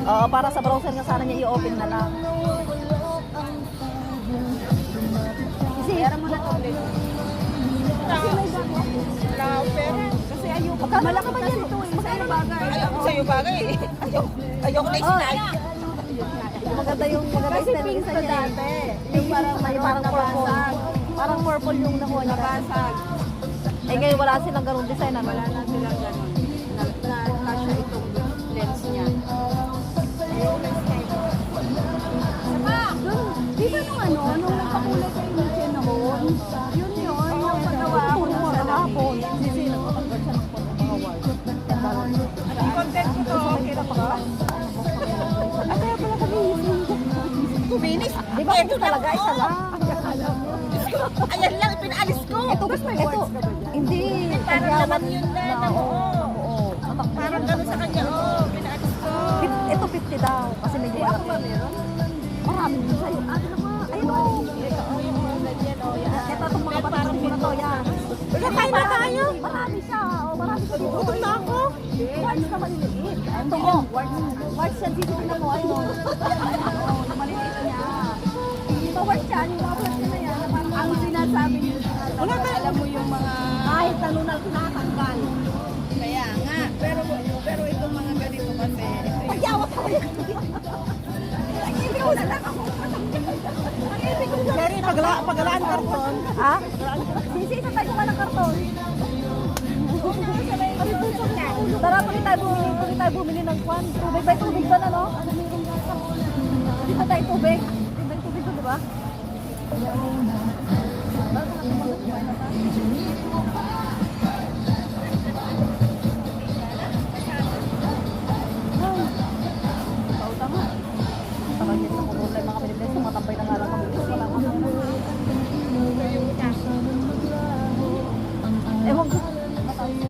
Oo, para sa browser nga sana niya i-open na lang. Kasi, Pera mo na to, Blake. Wala akong pera. Kasi ayoko. malaki ba yan? Sa'yo bagay. Ayoko sa'yo bagay. Ayoko na isnay. Maganda yung Kasi style pink isa pa niya. dati. Yung parang Parang purple. nabasag. Parang purple yung nakuha niya. Nabasag. Eh ngayon wala silang ganung design. Ano? Wala na silang gano'n. Na-kasya itong lens niya. Ayoko na isnay. Di ba nung ano, nung nagpakulay kayo ng Chen noon? Yun yun, yung paggawa ako ng Hapon. salamin. Sisi, nagpatanggal siya ng mga wires. Ang content ko to, kita pa ka? At kaya pala kami Kuminis. Di ba ito talaga? Isa lang. Ayan lang, pinaalis ko. Ito, hindi. Parang naman yun na, nabuo. Oo. Parang gano'n sa kanya, oh, pinaalis ko. Ito 50 daw. Kasi medyo malaki. meron? Marami din sa'yo. Ano naman? Ayun o. Yung mga ganyan, oh, yan. Ito itong mga batang ko na to. Yan. Kain na tayo. Marami siya. O, marami siya dito. Gutom na ako. Warts na maliliit. Ito o. Warts yan. Dito na mo. Ayun o. Yung maliliit niya. Yung mga warts yan. Yung mga plastic na yan. ang sinasabi niyo sa alam mo yung mga Kahit nanunal tinatanggal. kaya nga. Pero itong mga ganito kasi, Pagyawa ka rin. Jerry, pagalaan karton. Ha? Sisi, isa tayo kumalang karton. Tara, pag tayo bumili ng kwan. Tubig ba? Tubig ba na, no? Di ba tayo tubig? Tubig ba, di ba?